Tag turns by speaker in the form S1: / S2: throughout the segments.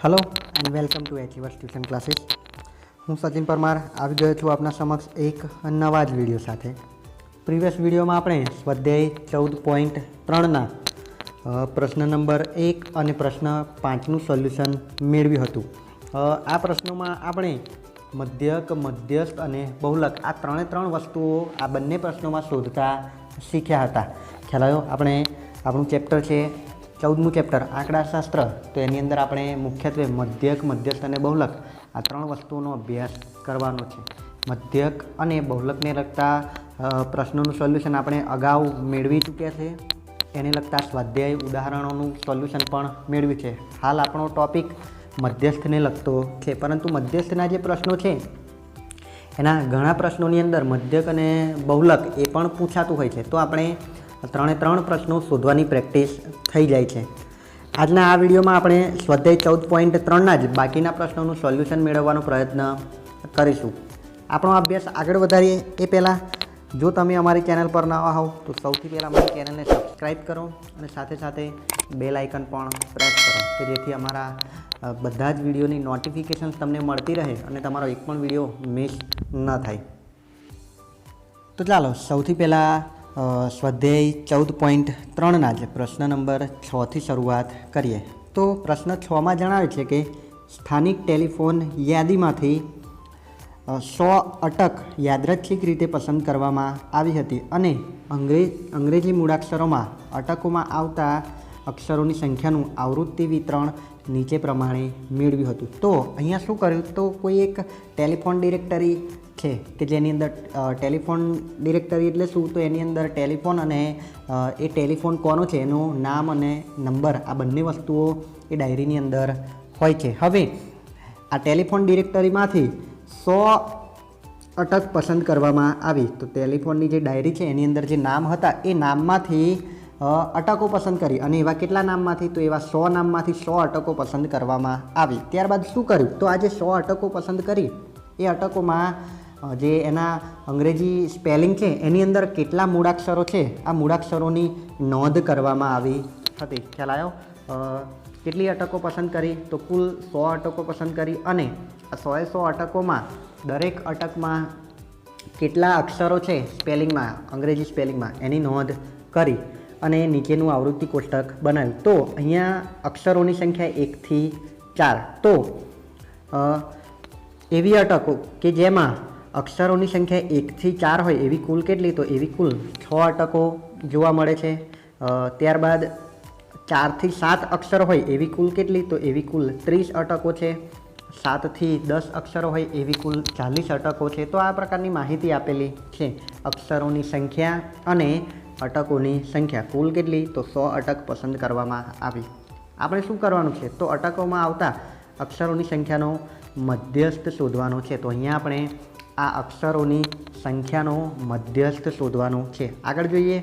S1: Hello and welcome to achievers tuition classes. हूँ सचिन परमार આવી ગયો છું આપના સમક્ષ એક નવા જ વિડીયો સાથે। પ્રીવિયસ વિડીયોમાં આપણે સ્વાધ્યાય 14.3ના પ્રશ્ન નંબર 1 અને પ્રશ્ન 5નું સોલ્યુશન મેળવ્યું હતું। આ પ્રશ્નોમાં આપણે મધ્યક, મધ્યસ્થ અને બહુલક આ ત્રણ વસ્તુઓ આ બંને પ્રશ્નોમાં શોધતા શીખ્યા હતા। ખ્યાલ આવ્યો? આપણે આપણું ચેપ્ટર છે 14મું ચેપ્ટર આંકડાશાસ્ત્ર, તો એની અંદર આપણે મુખ્યત્વે મધ્યક, મધ્યસ્થ અને બહુલક આ ત્રણ વસ્તુઓનો અભ્યાસ કરવાનો છે। મધ્યક અને બહુલકને લગતા પ્રશ્નોનું સોલ્યુશન આપણે અગાઉ મેળવી ચૂક્યા છે। એને લગતા સ્વાધ્યાય ઉદાહરણોનું સોલ્યુશન પણ મેળવ્યું છે। હાલ આપણો ટોપિક મધ્યસ્થને લગતો છે, પરંતુ મધ્યસ્થના જે પ્રશ્નો છે એના ઘણા પ્રશ્નોની અંદર મધ્યક અને બહુલક એ પણ પૂછાતું હોય છે, તો આપણે ત્રણે પ્રશ્નો શોધવાની પ્રેક્ટિસ થઈ જાય છે। આજના આ વિડીયોમાં આપણે સ્વાધ્યાય 14.3ના જ બાકીના પ્રશ્નોનું સોલ્યુશન મેળવવાનો પ્રયત્ન કરીશું। આપણો અભ્યાસ આગળ વધારીએ એ પહેલાં જો તમે અમારી ચેનલ પર નવા હોવ તો સૌથી પહેલાં અમારી ચેનલને સબસ્ક્રાઈબ કરો અને સાથે સાથે બેલ આઇકન પણ પ્રેસ કરો કે જેથી અમારા બધા જ વિડીયોની નોટિફિકેશન તમને મળતી રહે અને તમારો એક પણ વિડીયો મિસ ન થાય। તો ચાલો સૌથી પહેલાં સ્વાધ્યાય 14.3ના જ પ્રશ્ન નંબર 6થી શરૂઆત કરીએ। તો પ્રશ્ન 6માં જણાવે છે કે સ્થાનિક ટેલિફોન યાદીમાંથી 100 અટક યાદચ્છિક રીતે પસંદ કરવામાં આવી હતી અને અંગ્રેજી મૂળાક્ષરોમાં અટકોમાં આવતા અક્ષરોની સંખ્યાનું આવૃત્તિ વિતરણ નીચે પ્રમાણે મેળવ્યું હતું। તો અહીંયા શું કર્યું, તો કોઈ એક ટેલિફોન ડિરેક્ટરી છે કે જેની અંદર ટેલિફોન ડિરેક્ટરી એટલે શું, તો એની અંદર ટેલિફોન અને એ ટેલિફોન કોનો છે એનું નામ અને નંબર આ બંને વસ્તુઓ એ ડાયરીની અંદર હોય છે। હવે આ ટેલિફોન ડિરેક્ટરીમાંથી 100 અટક પસંદ કરવામાં આવી। તો ટેલિફોનની જે ડાયરી છે એની અંદર જે નામ હતા એ નામમાંથી અટકો પસંદ કરી અને એવા કેટલા નામમાંથી, તો એવા 100 નામમાંથી 100 અટકો પસંદ કરવામાં આવી। ત્યારબાદ શું કર્યું, તો આ જે 100 અટકો પસંદ કરી એ અટકોમાં જે એના અંગ્રેજી સ્પેલિંગ છે એની અંદર કેટલા મૂળાક્ષરો છે આ મૂળાક્ષરોની નોંધ કરવામાં આવી હતી। ખ્યાલ આવ્યો? કેટલી અટકો પસંદ કરી, તો કુલ 100 અટકો પસંદ કરી અને આ 100 અટકોમાં દરેક અટકમાં કેટલા અક્ષરો છે સ્પેલિંગમાં, અંગ્રેજી સ્પેલિંગમાં એની નોંધ કરી અને નીચેનું આવૃત્તિ કોષ્ટક બનાવ્યું। તો અહીંયા અક્ષરોની સંખ્યા 1થી 4, તો એવી અટકો કે જેમાં અક્ષરોની સંખ્યા 1થી 4 હોય એવી કુલ કેટલી, તો એવી કુલ 6 અટકો જોવા મળે છે। ત્યારબાદ 4થી 7 અક્ષર હોય એવી કુલ કેટલી, તો એવી કુલ 30 અટકો છે। 7થી 10 અક્ષરો હોય એવી કુલ 40 અટકો છે। તો આ પ્રકારની માહિતી આપેલી છે અક્ષરોની સંખ્યા અને અટકોની સંખ્યા કુલ કેટલી, તો 100 અટક પસંદ કરવામાં આવી। આપણે શું કરવાનું છે, તો અટકોમાં આવતા અક્ષરોની સંખ્યાનો મધ્યસ્થ શોધવાનો છે। તો અહીંયા આપણે આ અક્ષરોની સંખ્યાનો મધ્યસ્થ શોધવાનો છે। આગળ જોઈએ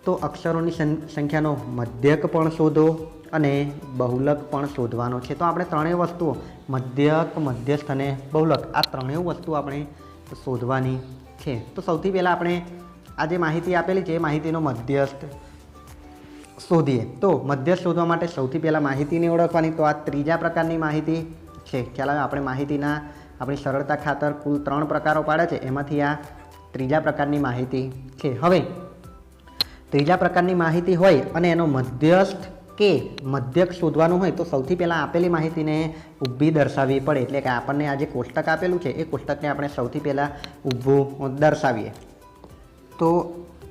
S1: તો અક્ષરોની સંખ્યાનો મધ્યક પણ શોધો અને બહુલક પણ શોધવાનો છે। તો આપણે ત્રણેય વસ્તુઓ મધ્યક, મધ્યસ્થ અને બહુલક આ ત્રણેય વસ્તુ આપણે શોધવાની છે। તો સૌથી પહેલાં આપણે આ જે માહિતી આપેલી છે એ માહિતીનો મધ્યસ્થ શોધીએ। તો મધ્યસ્થ શોધવા માટે સૌથી પહેલાં માહિતીને ઓળખવાની, તો આ ત્રીજા પ્રકારની માહિતી છે। ખ્યાલ આવે? આપણે માહિતીના આપણી સરળતા ખાતર કુલ 3 પ્રકારો પાડે છે, એમાંથી આ ત્રીજા પ્રકારની માહિતી છે। હવે ત્રીજા પ્રકારની માહિતી હોય અને એનો મધ્યસ્થ કે મધ્યક શોધવાનું હોય તો સૌથી પહેલાં આપેલી માહિતીને ઊભી દર્શાવવી પડે, એટલે કે આપણને આ જે કોષ્ટક આપેલું છે એ કોષ્ટકને આપણે સૌથી પહેલાં ઊભું દર્શાવીએ। તો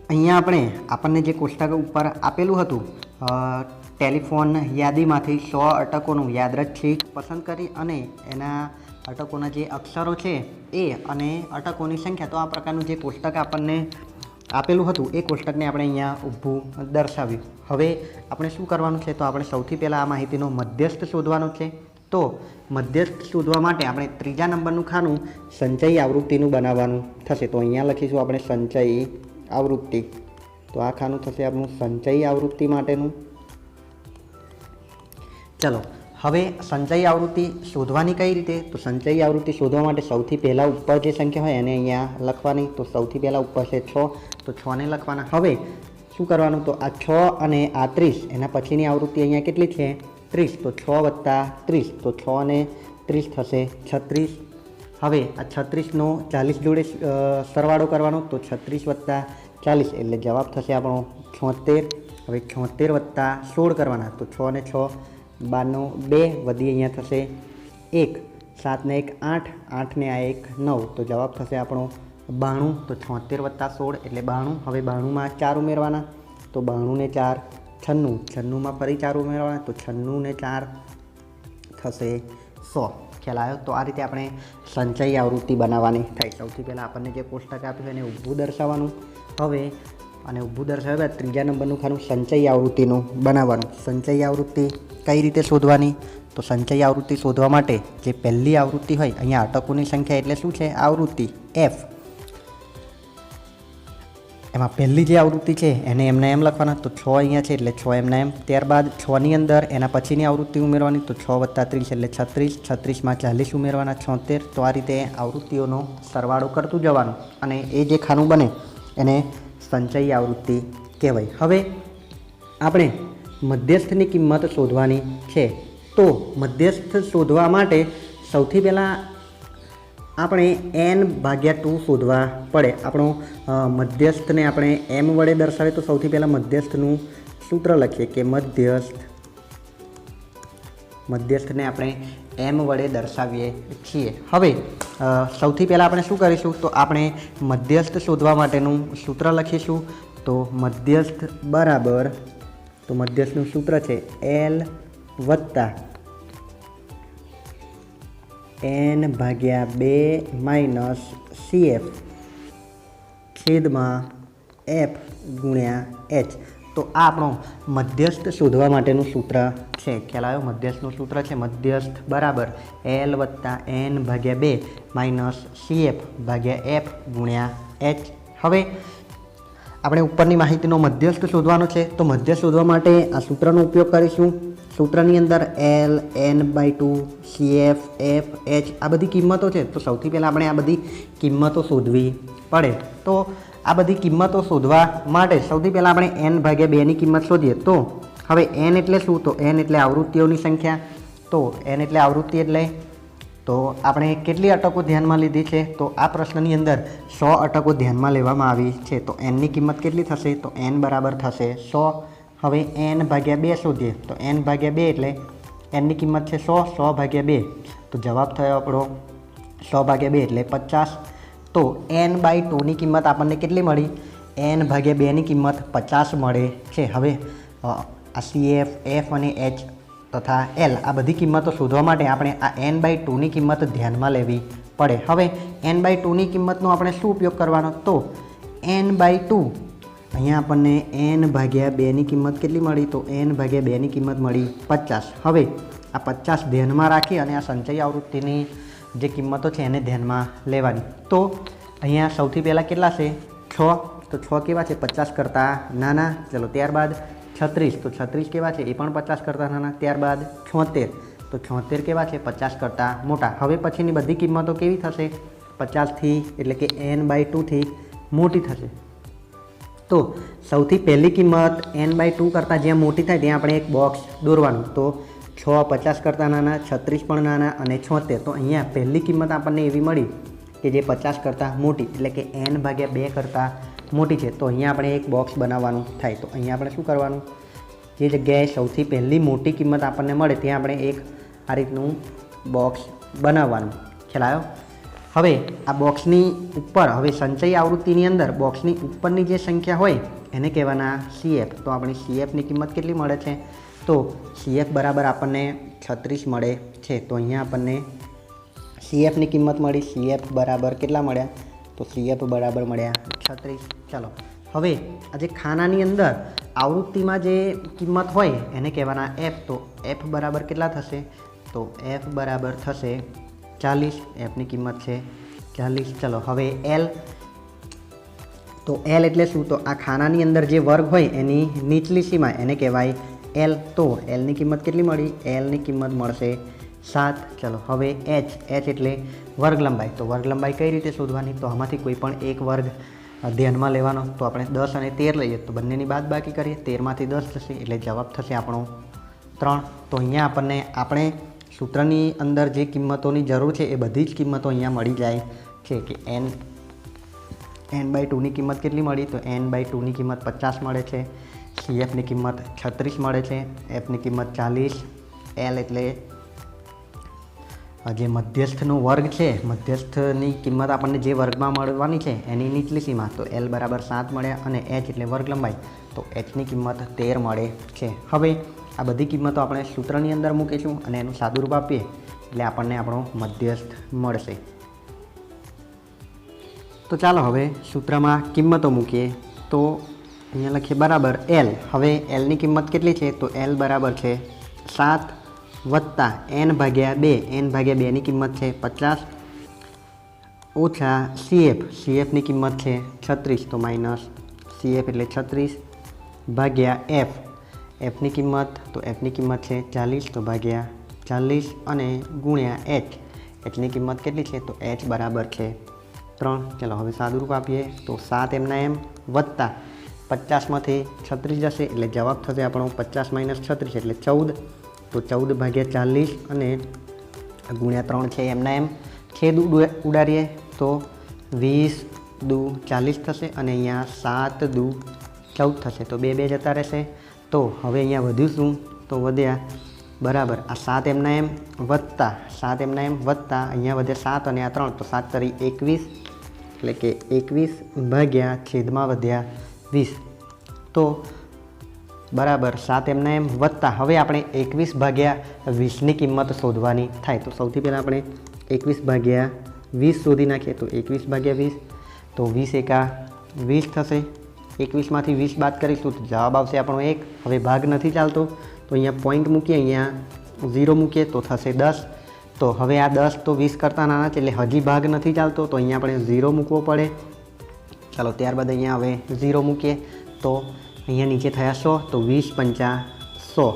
S1: અહીંયા આપણને જે કોષ્ટક ઉપર આપેલું હતું ટેલિફોન યાદીમાંથી 100 અટકોનું યાદચ્છિક પસંદ કરી અને એના અટકોના જે અક્ષરો છે એ અને અટકોની સંખ્યા, તો આ પ્રકારનું જે કોષ્ટક આપણને આપેલું હતું એ કોષ્ટકને આપણે અહીંયા ઊભું દર્શાવ્યું। હવે આપણે શું કરવાનું છે, તો આપણે સૌથી પહેલાં આ માહિતીનો મધ્યસ્થ શોધવાનો છે। તો મધ્યસ્થ શોધવા માટે આપણે ત્રીજા નંબરનું ખાનું સંચયી આવૃત્તિનું બનાવવાનું થશે। તો અહીંયા લખીશું આપણે સંચયી આવૃત્તિ। તો આ ખાનું થશે આપણું સંચયી આવૃત્તિ માટેનું। ચલો હવે સંચયી આવૃત્તિ શોધવાની કઈ રીતે, તો સંચયી આવૃત્તિ શોધવા માટે સૌથી પહેલાં ઉપર જે સંખ્યા હોય એને અહીંયા લખવાની। તો સૌથી પહેલાં ઉપર છે 6, તો 6ને લખવાના। હવે શું કરવાનું, તો આ 6 અને આ 30 એના પછીની આવૃત્તિ અહીંયા કેટલી છે, 30 તો 6 વત્તા 30 તો 6 ને 30 થશે 36. હવે આ 36નો 40 જોડે સરવાળો કરવાનો તો 36 વત્તા 40 એટલે જવાબ થશે આપણો 76. હવે 76 વત્તા 16 કરવાના તો 6 ને 6 12 2 વધી અહીંયા થશે 1 7 ને 1 8 8 ને આ 1 9 તો જવાબ થશે આપણો 92. તો 76 વત્તા 16 એટલે 92. હવે 92માં 4 ઉમેરવાના તો 92 ને 4 96. 96માં ફરી 4 ઉમેરવાના તો 96 ને 4 થશે 100. ખ્યાલ આવ્યો? તો આ રીતે આપણે સંચયી આવૃત્તિ બનાવવાની થાય. સૌથી પહેલાં આપણને જે કોષ્ટક આપ્યું છે એને ઊભું દર્શાવવાનું. હવે અને ઊભું દર્શાવ્યા બાદ ત્રીજા નંબરનું ખાનું સંચયી આવૃત્તિનું બનાવવાનું. સંચયી આવૃત્તિ કઈ રીતે શોધવાની? તો સંચયી આવૃત્તિ શોધવા માટે જે પહેલી આવૃત્તિ હોય, અહીંયા અટકોની સંખ્યા એટલે શું છે? આવૃત્તિ F. એમાં પહેલી જે આવૃત્તિ છે એને એમના એમ લખવાના તો 6 અહીંયા છે એટલે 6 એમના એમ. ત્યારબાદ 6ની અંદર એના પછીની આવૃત્તિ ઉમેરવાની તો 6 વત્તા 30 એટલે 36. 36માં 40 ઉમેરવાના 76. તો આ રીતે આવૃત્તિઓનો સરવાળો કરતું જવાનું અને એ જે ખાનું બને એને સંચયી આવૃત્તિ કહેવાય. હવે આપણે મધ્યસ્થની કિંમત શોધવાની છે. તો મધ્યસ્થ શોધવા માટે સૌથી પહેલાં આપણે n/2 શોધવા પડે. આપણો મધ્યસ્થને આપણે m વડે દર્શાવીએ તો સૌથી પહેલાં મધ્યસ્થનું સૂત્ર લખીએ કે મધ્યસ્થને આપણે m વડે દર્શાવીએ છીએ. હવે સૌથી પહેલાં આપણે શું કરીશું? તો આપણે મધ્યસ્થ શોધવા માટેનું સૂત્ર લખીશું. તો મધ્યસ્થ બરાબર, તો મધ્યસ્થનું સૂત્ર છે L વત્તા n/2 માઇનસ CF છેદમાં F ગુણ્યા H. તો આ આપણો મધ્યસ્થ શોધવા માટેનું સૂત્ર છે. ખ્યાલ આવ્યો? મધ્યસ્થનું સૂત્ર છે મધ્યસ્થ બરાબર L વત્તા n/2 માઇનસ CF ભાગ્યા F ગુણ્યા H. હવે આપણે ઉપરની માહિતીનો મધ્યસ્થ શોધવાનો છે. તો મધ્યસ્થ શોધવા માટે આ સૂત્રનો ઉપયોગ કરીશું. સૂત્રની અંદર L, n/2, CF, F, H આ બધી કિંમતો છે. તો સૌથી પહેલાં આપણે આ બધી કિંમતો શોધવી પડે. તો આ બધી કિંમતો શોધવા માટે સૌથી પહેલાં આપણે n/2ની કિંમત શોધીએ. તો હવે n એટલે શું? તો n એટલે આવૃત્તિઓની સંખ્યા. તો n એટલે આવૃત્તિ એટલે તો આપણે કેટલી અટકો ધ્યાનમાં લીધી છે? તો આ પ્રશ્નની અંદર 100 અટકો ધ્યાનમાં લેવામાં આવી છે. તો nની કિંમત કેટલી થશે? તો n બરાબર થશે 100. હવે n/2 શોધીએ. તો n/2 એટલે nની કિંમત છે 100. 100/2 તો જવાબ થયો આપણો 100/2 એટલે 50. તો n/2ની કિંમત આપણને કેટલી મળી? n/2ની કિંમત 50 મળે છે. હવે આ CF, F અને H તથા L આ બધી કિંમતો શોધવા માટે આપણે આ n/2ની કિંમત ધ્યાનમાં લેવી પડે. હવે n/2ની કિંમતનો આપણે શું ઉપયોગ કરવાનો? તો n/2 અહીંયા આપણને n/2ની કિંમત કેટલી મળી? તો n/2ની કિંમત મળી 50. હવે આ 50 ધ્યાનમાં રાખી અને આ સંચયી આવૃત્તિની જે કિંમતો છે એને ધ્યાનમાં લેવાની. તો અહીંયા સૌથી પહેલાં કેટલા છે? 6. તો 6 કેવા છે? 50 કરતાં નાના. ચલો ત્યારબાદ 36. તો 36 કેવા છે? એ પણ 50 કરતાં નાના. ત્યારબાદ 76. તો 76 કેવા છે? 50 કરતાં મોટા. હવે પછીની બધી કિંમતો કેવી થશે? 50થી એટલે કે n/2થી મોટી થશે. તો સૌથી પહેલી કિંમત n/2 કરતાં જ્યાં મોટી થાય ત્યાં આપણે એક બોક્સ દોરવાનું. તો 6 50 કરતાં નાના, 36 પણ નાના અને 76. તો અહીંયા પહેલી કિંમત આપણને એવી મળી કે જે 50 કરતાં મોટી એટલે કે n/2 કરતાં મોટી છે. તો અહીંયા આપણે એક બોક્સ બનાવવાનું થાય. તો અહીંયા આપણે શું કરવાનું? જે જગ્યાએ સૌથી પહેલી મોટી કિંમત આપણને મળે ત્યાં આપણે એક આ રીતનું બોક્સ બનાવવાનું. ખ્યાલ આવ્યો? હવે આ બોક્સની ઉપર, હવે સંચયી આવૃત્તિની અંદર બોક્સની ઉપરની જે સંખ્યા હોય એને કહેવાના CF. તો આપણી CFની કિંમત કેટલી મળે છે? તો CF બરાબર આપણને 36 મળે છે. તો અહીંયા આપણને CFની કિંમત મળી. CF બરાબર કેટલા મળ્યા? તો CF બરાબર મળ્યા 36. ચાલો હવે આ જે ખાનાની અંદર આવૃત્તિમાં જે કિંમત હોય એને કહેવાના F. તો F બરાબર કેટલા થશે? તો F બરાબર થશે 40. Fની કિંમત છે 40. ચલો હવે L. તો L એટલે શું? તો આ ખાનાની અંદર જે વર્ગ હોય એની નીચલી સીમા એને કહેવાય L. તો Lની કિંમત કેટલી મળી? Lની કિંમત મળશે 7. ચલો હવે H. H એટલે વર્ગ લંબાઈ. તો વર્ગ લંબાઈ કઈ રીતે શોધવાની? તો આમાંથી કોઈ પણ એક વર્ગ ધ્યાનમાં લેવાનો. તો આપણે 10 અને 13 લઈએ તો બંનેની બાદબાકી કરીએ. 13માંથી 10 થશે એટલે જવાબ થશે આપણો 3। તો અહીંયા આપણને આપણે સૂત્રની અંદર જે કિંમતોની જરૂર છે એ બધી જ કિંમતો અહીંયા મળી જાય છે કે n/2ની કિંમત કેટલી મળી? તો n/2ની કિંમત 50 મળે છે, CFની કિંમત 36 મળે છે, Fની કિંમત 40, L એટલે જે મધ્યસ્થનો વર્ગ છે, મધ્યસ્થની કિંમત આપણને જે વર્ગમાં મળવાની છે એની નીચલી સીમા, તો L બરાબર 7 મળ્યા, અને H એટલે વર્ગ લંબાઈ, તો Hની કિંમત 13 મળે છે. હવે આ બધી કિંમતો આપણે સૂત્રની અંદર મૂકીશું અને એનું સાદુરૂપ આપીએ એટલે આપણને આપણો મધ્યસ્થ મળશે. તો ચાલો હવે સૂત્રમાં કિંમતો મૂકીએ. તો અહીંયા લખીએ બરાબર L. હવે Lની કિંમત કેટલી છે? તો L બરાબર છે 7 વત્તા n/2. n/2ની કિંમત છે 50 ઓછા CFની કિંમત છે 36, તો માઇનસ CF એટલે 36 ભાગ્યા Fની કિંમત, તો Fની કિંમત છે 40, તો ભાગ્યા 40 અને ગુણ્યા Hની કિંમત કેટલી છે? તો H બરાબર છે 3. ચાલો હવે સાદુરૂપ આપીએ. તો 7 એમના એમ વત્તા 50માંથી 36 જશે એટલે જવાબ થશે આપણો 50 - 36 એટલે 14, તો 14 ભાગ્યા 40 અને ગુણ્યા 3 છે એમના એમ છેદ ઉડાડીએ તો 20 દુ 40 થશે અને અહીંયા 7 દુ 14 થશે, તો 2 જતા રહેશે. તો હવે અહીંયા વધ્યું શું? તો વધ્યા બરાબર આ 7 એમના એમ વત્તા અહીંયા વધ્યા 7 અને આ 3, તો 7 તરી 21 એટલે કે 21 ભાગ્યા છેદમાં વધ્યા 20, તો બરાબર 7 એમના એમ વત્તા હવે આપણે 21 ભાગ્યા 20ની કિંમત શોધવાની થાય. તો સૌથી પહેલાં આપણે 21 ભાગ્યા 20 શોધી નાખીએ. તો 21 ભાગ્યા 20, તો 20 એકા 20 થશે. 21માંથી 20 બાદ કરીશું તો જવાબ આવશે આપણો 1. હવે ભાગ નથી ચાલતો તો અહીંયા પોઈન્ટ મૂકીએ, અહીંયા 0 મૂકીએ તો થશે 10. તો હવે આ 10 તો 20 કરતાં નાના છે એટલે હજી ભાગ નથી ચાલતો, તો અહીંયા આપણે 0 મૂકવો પડે. ચાલો ત્યારબાદ અહીંયા હવે 0 મૂકીએ તો અહીંયા નીચે થયા 100, તો 20 પંચા 100,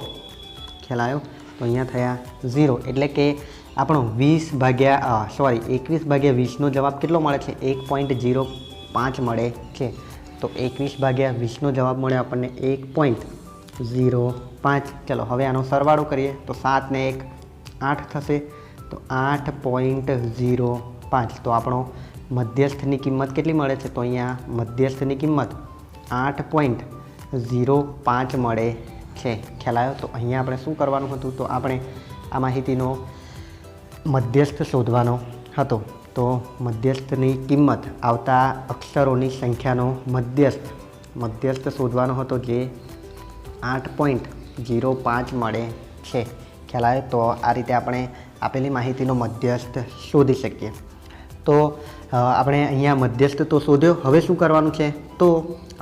S1: ખ્યાલ આવ્યો? તો અહીંયા થયા 0 એટલે કે આપણો 21 ભાગ્યા 20નો જવાબ કેટલો મળે છે? 1.05 મળે છે. તો 21 ભાગ્યા 20નો જવાબ મળે આપણને 1.05. ચલો હવે આનો સરવાળો કરીએ તો 7 ને 1 8 થશે, તો 8.05. તો આપણો મધ્યસ્થની કિંમત કેટલી મળે છે? તો અહીંયા મધ્યસ્થની કિંમત 8.05 મળે છે. ખ્યાલ આવ્યો? તો અહીંયા આપણે શું કરવાનું હતું? તો આપણે આ માહિતીનો મધ્યસ્થ શોધવાનો હતો. તો મધ્યસ્થની કિંમત આવતા અક્ષરોની સંખ્યાનો મધ્યસ્થ શોધવાનો હતો, જે 8.05 મળે છે. ખ્યાલ આવે? તો આ રીતે આપણે આપેલી માહિતીનો મધ્યસ્થ શોધી શકીએ. તો આપણે અહીંયા મધ્યસ્થ તો શોધ્યો. હવે શું કરવાનું છે? તો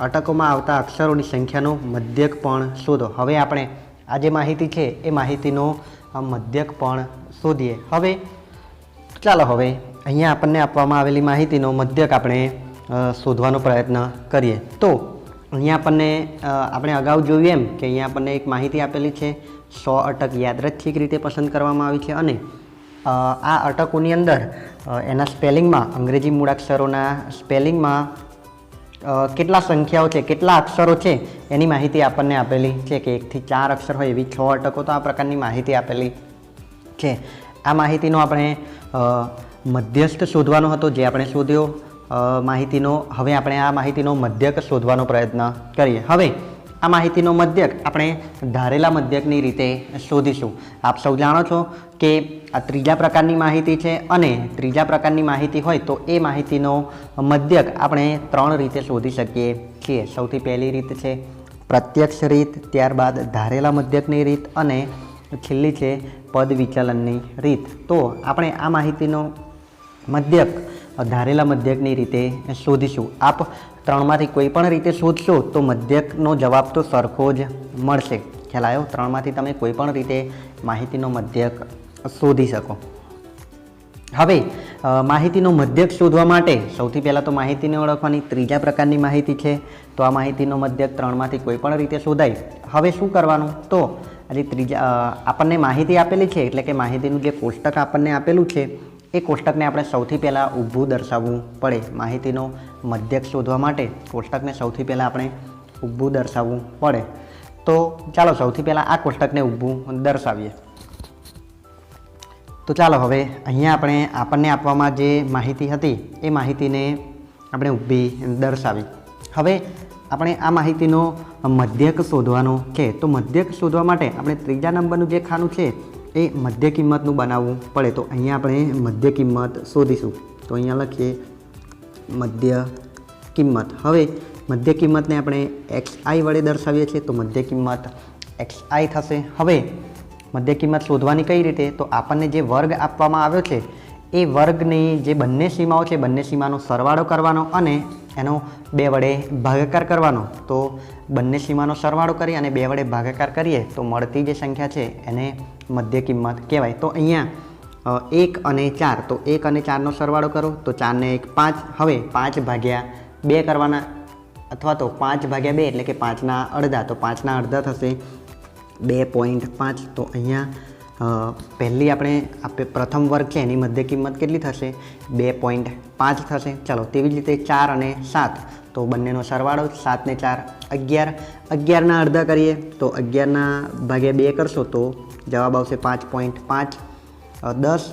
S1: અટકોમાં આવતા અક્ષરોની સંખ્યાનો મધ્યક પણ શોધો. હવે આપણે આ જે માહિતી છે એ માહિતીનો મધ્યક પણ શોધીએ. હવે ચાલો હવે અહીંયા આપણને આપવામાં આવેલી માહિતીનો મધ્યક આપણે શોધવાનો પ્રયત્ન કરીએ. તો અહીંયા આપણે અગાઉ જોયું એમ કે અહીંયા આપણને એક માહિતી આપેલી છે. 100 અટક યાદચ્છિક રીતે પસંદ કરવામાં આવી છે અને આ અટકોની અંદર એના સ્પેલિંગમાં, અંગ્રેજી મૂળાક્ષરોના સ્પેલિંગમાં કેટલા સંખ્યાઓ છે, કેટલા અક્ષરો છે એની માહિતી આપણને આપેલી છે કે 1 થી 4 અક્ષર હોય એવી 6 અટકો. તો આ પ્રકારની માહિતી આપેલી છે. આ માહિતીનો આપણે મધ્યસ્થ શોધવાનો હતો, જે આપણે શોધ્યો માહિતીનો. હવે આપણે આ માહિતીનો મધ્યક શોધવાનો પ્રયત્ન કરીએ. હવે આ માહિતીનો મધ્યક આપણે ધારેલા મધ્યકની રીતે શોધીશું. આપ સૌ જાણો છો કે આ ત્રીજા પ્રકારની માહિતી છે અને ત્રીજા પ્રકારની માહિતી હોય તો એ માહિતીનો મધ્યક આપણે 3 રીતે શોધી શકીએ છીએ. સૌથી પહેલી રીત છે પ્રત્યક્ષ રીત, ત્યારબાદ ધારેલા મધ્યકની રીત અને છેલ્લી છે પદ વિચલનની રીત. તો આપણે આ માહિતીનો મધ્યક ધારેલા મધ્યકની રીતે શોધીશું. આપ 3માંથી કોઈ પણ રીતે શોધશો તો મધ્યકનો જવાબ તો સરખો જ મળશે. ખ્યાલ આવ્યો? 3માંથી તમે કોઈ પણ રીતે માહિતીનો મધ્યક શોધી શકો. હવે માહિતીનો મધ્યક શોધવા માટે સૌથી પહેલાં તો માહિતીને ઓળખવાની. ત્રીજા પ્રકારની માહિતી છે તો આ માહિતીનો મધ્યક 3માંથી કોઈ પણ રીતે શોધાય. હવે શું કરવાનું? તો આપણને માહિતી આપેલી છે એટલે કે માહિતીનું જે કોષ્ટક આપણને આપેલું છે એ કોષ્ટકને આપણે સૌથી પહેલાં ઊભું દર્શાવવું પડે. માહિતીનો મધ્યક શોધવા માટે કોષ્ટકને સૌથી પહેલાં આપણે ઊભું દર્શાવવું પડે. તો ચાલો સૌથી પહેલાં આ કોષ્ટકને ઊભું દર્શાવીએ. તો ચાલો હવે અહીંયા આપણને આપવામાં જે માહિતી હતી એ માહિતીને આપણે ઊભી દર્શાવી. હવે આપણે આ માહિતીનો મધ્યક શોધવાનો છે. તો મધ્યક શોધવા માટે આપણે ત્રીજા નંબરનું જે ખાનું છે એ મધ્ય કિંમતનું બનાવવું પડે. તો અહીંયા આપણે મધ્ય કિંમત શોધીશું. તો અહીંયા લખીએ મધ્ય કિંમત. હવે મધ્ય કિંમતને આપણે xi વડે દર્શાવીએ છીએ. તો મધ્ય કિંમત xi થશે. હવે મધ્ય કિંમત શોધવાની કઈ રીતે? તો આપણને જે વર્ગ આપવામાં આવ્યો છે એ વર્ગની જે બંને સીમાઓ છે બંને સીમાનો સરવાળો કરવાનો અને એનો 2 વડે ભાગાકાર કરવાનો. તો બંને સીમાનો સરવાળો કરી અને 2 વડે ભાગાકાર કરીએ તો મળતી જે સંખ્યા છે એને મધ્ય કિંમત કહેવાય. તો અહીંયા 1 અને 4, તો 1 અને 4નો સરવાળો કરો તો 4 ને 1 5. હવે 5 ભાગ્યા 2 કરવાના અથવા તો 5 ભાગ્યા 2 એટલે કે 5ના અડધા. તો 5ના અડધા થશે 2.5. તો અહીંયા પહેલી આપણે પ્રથમ વર્ગ છે એની મધ્ય કિંમત કેટલી થશે? 2.5 થશે. ચાલો તેવી જ રીતે 4 અને 7, તો બંનેનો સરવાળો 7 ને 4 11. 11ના અડધા કરીએ તો 11ના ભાગ્યા 2 કરશો તો જવાબ આવશે 5.5. 10